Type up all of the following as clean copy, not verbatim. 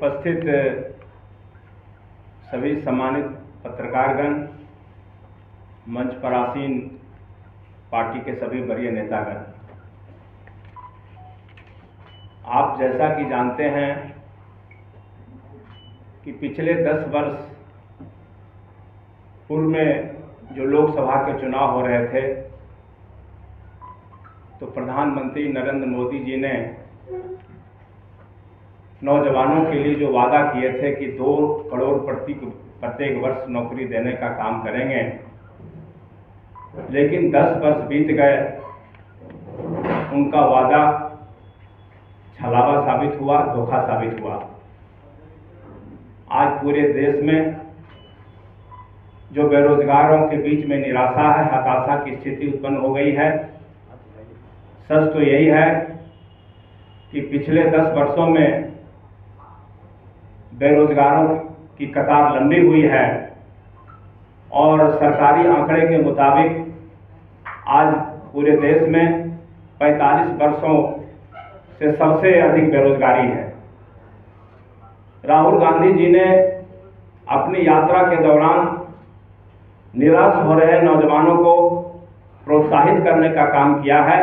उपस्थित सभी सम्मानित पत्रकारगण, मंच पर आसीन पार्टी के सभी वरीय नेतागण, आप जैसा कि जानते हैं कि पिछले 10 वर्ष पूर्व में जो लोकसभा के चुनाव हो रहे थे तो प्रधानमंत्री नरेंद्र मोदी जी ने नौजवानों के लिए जो वादा किए थे कि 2 करोड़ प्रत्येक वर्ष नौकरी देने का काम करेंगे, लेकिन 10 वर्ष बीत गए, उनका वादा छलावा साबित हुआ, धोखा साबित हुआ। आज पूरे देश में जो बेरोजगारों के बीच में निराशा है, हताशा की स्थिति उत्पन्न हो गई है। सच तो यही है कि पिछले 10 वर्षों में बेरोजगारों की कतार लंबी हुई है और सरकारी आंकड़े के मुताबिक आज पूरे देश में 45 वर्षों से सबसे अधिक बेरोजगारी है। राहुल गांधी जी ने अपनी यात्रा के दौरान निराश हो रहे नौजवानों को प्रोत्साहित करने का काम किया है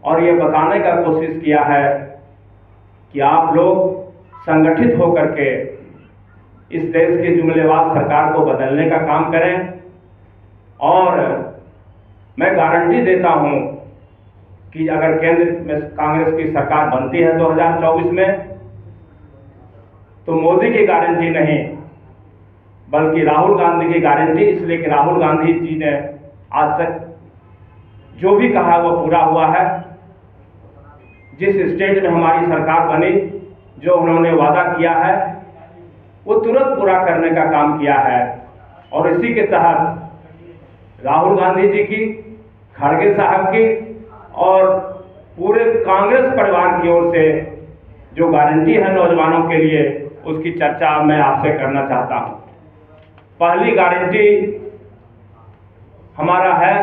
और ये बताने का कोशिश किया है कि आप लोग संगठित होकर के इस देश की जुमलेबाज सरकार को बदलने का काम करें। और मैं गारंटी देता हूं कि अगर केंद्र में कांग्रेस की सरकार बनती है 2024 में, तो मोदी की गारंटी नहीं बल्कि राहुल गांधी की गारंटी, इसलिए कि राहुल गांधी जी ने आज तक जो भी कहा वो पूरा हुआ है। जिस स्टेट में हमारी सरकार बनी, जो उन्होंने वादा किया है वो तुरंत पूरा करने का काम किया है और इसी के तहत राहुल गांधी जी की, खड़गे साहब की और पूरे कांग्रेस परिवार की ओर से जो गारंटी है नौजवानों के लिए, उसकी चर्चा मैं आपसे करना चाहता हूं। पहली गारंटी हमारा है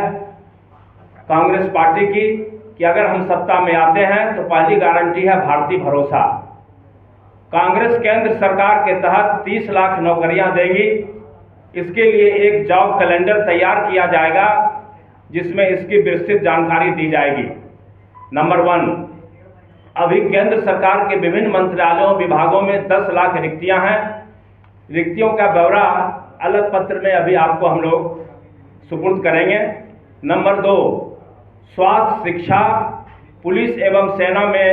कांग्रेस पार्टी की कि अगर हम सत्ता में आते हैं तो पहली गारंटी है भारतीय भरोसा। कांग्रेस केंद्र सरकार के तहत 30 लाख नौकरियां देगी। इसके लिए एक जॉब कैलेंडर तैयार किया जाएगा जिसमें इसकी विस्तृत जानकारी दी जाएगी। नंबर 1, अभी केंद्र सरकार के विभिन्न मंत्रालयों विभागों में 10 लाख रिक्तियां हैं। रिक्तियों का ब्यौरा अलग पत्र में अभी आपको हम लोग सुपुर्द करेंगे। नंबर 2, स्वास्थ्य, शिक्षा, पुलिस एवं सेना में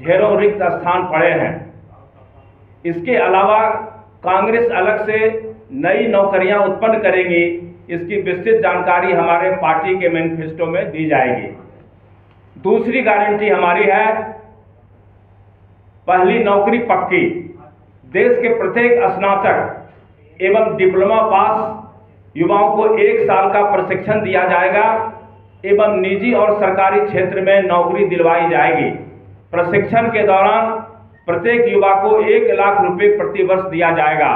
ढेरों रिक्त स्थान पड़े हैं। इसके अलावा कांग्रेस अलग से नई नौकरियां उत्पन्न करेगी। इसकी विस्तृत जानकारी हमारे पार्टी के मैनिफेस्टो में दी जाएगी। दूसरी गारंटी हमारी है पहली नौकरी पक्की। देश के प्रत्येक स्नातक एवं डिप्लोमा पास युवाओं को 1 साल का प्रशिक्षण दिया जाएगा एवं निजी और सरकारी क्षेत्र में नौकरी दिलवाई जाएगी। प्रशिक्षण के दौरान प्रत्येक युवा को 1 लाख रुपए प्रति वर्ष दिया जाएगा।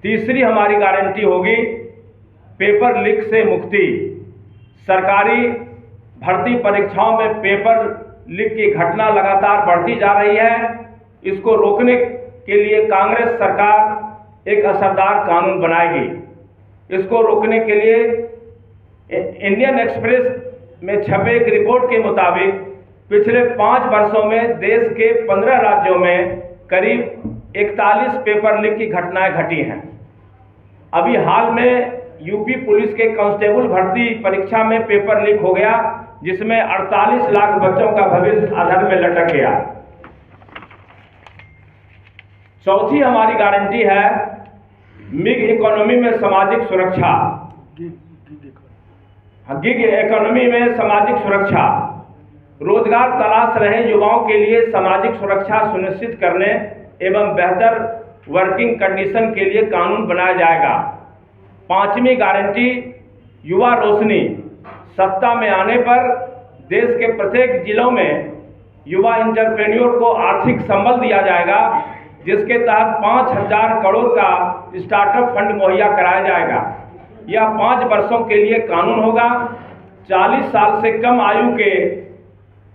तीसरी हमारी गारंटी होगी पेपर लीक से मुक्ति। सरकारी भर्ती परीक्षाओं में पेपर लीक की घटना लगातार बढ़ती जा रही है। इसको रोकने के लिए कांग्रेस सरकार एक असरदार कानून बनाएगी। इसको रोकने के लिए इंडियन एक्सप्रेस में छपे एक रिपोर्ट के मुताबिक पिछले 5 वर्षों में देश के 15 राज्यों में करीब 41 पेपर लीक की घटनाएं घटी हैं। अभी हाल में यूपी पुलिस के कांस्टेबल भर्ती परीक्षा में पेपर लीक हो गया, जिसमें 48 लाख बच्चों का भविष्य अधर में लटक गया। चौथी हमारी गारंटी है गिग इकोनॉमी में सामाजिक सुरक्षा। गिग इकोनॉमी में सामाजिक सुरक्षा, रोजगार तलाश रहे युवाओं के लिए सामाजिक सुरक्षा सुनिश्चित करने एवं बेहतर वर्किंग कंडीशन के लिए कानून बनाया जाएगा। पांचवी गारंटी युवा रोशनी। सत्ता में आने पर देश के प्रत्येक जिलों में युवा एंटरप्रेन्योर को आर्थिक संबल दिया जाएगा, जिसके तहत 5,000 करोड़ का स्टार्टअप फंड मुहैया कराया जाएगा। यह 5 वर्षों के लिए कानून होगा। 40 साल से कम आयु के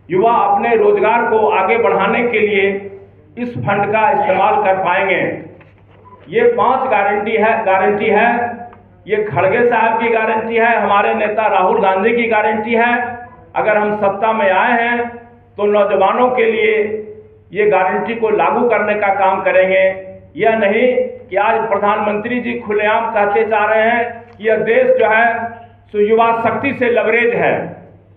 युवा अपने रोजगार को आगे बढ़ाने के लिए इस फंड का इस्तेमाल कर पाएंगे। ये 5 गारंटी है। ये खड़गे साहब की गारंटी है, हमारे नेता राहुल गांधी की गारंटी है। अगर हम सत्ता में आए हैं तो नौजवानों के लिए ये गारंटी को लागू करने का काम करेंगे। यह नहीं कि आज प्रधानमंत्री जी खुलेआम कहते जा रहे हैं कि यह देश जो है सो युवा शक्ति से लवरेज है।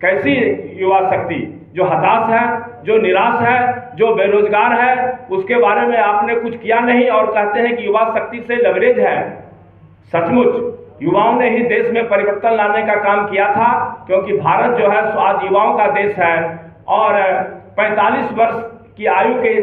कैसी युवा शक्ति? जो हताश है, जो निराश है, जो बेरोजगार है, उसके बारे में आपने कुछ किया नहीं और कहते हैं कि युवा शक्ति से लवरेज है। सचमुच युवाओं ने ही देश में परिवर्तन लाने का काम किया था, क्योंकि भारत जो है सो आज युवाओं का देश है और 45 वर्ष की आयु के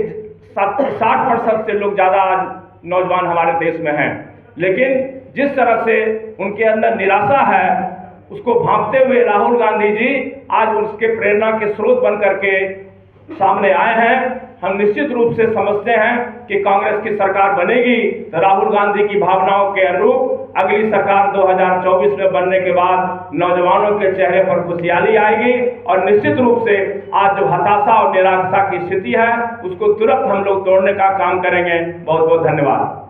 60% से लोग ज़्यादा आज नौजवान हमारे देश में हैं। लेकिन जिस तरह से उनके अंदर निराशा है, उसको भांपते हुए राहुल गांधी जी आज उसके प्रेरणा के स्रोत बन करके सामने आए हैं। हम निश्चित रूप से समझते हैं कि कांग्रेस की सरकार बनेगी तो राहुल गांधी की भावनाओं के अनुरूप अगली सरकार 2024 में बनने के बाद नौजवानों के चेहरे पर खुशहाली आएगी और निश्चित रूप से आज जो हताशा और निराशा की स्थिति है उसको तुरंत हम लोग तोड़ने का काम करेंगे। बहुत बहुत धन्यवाद।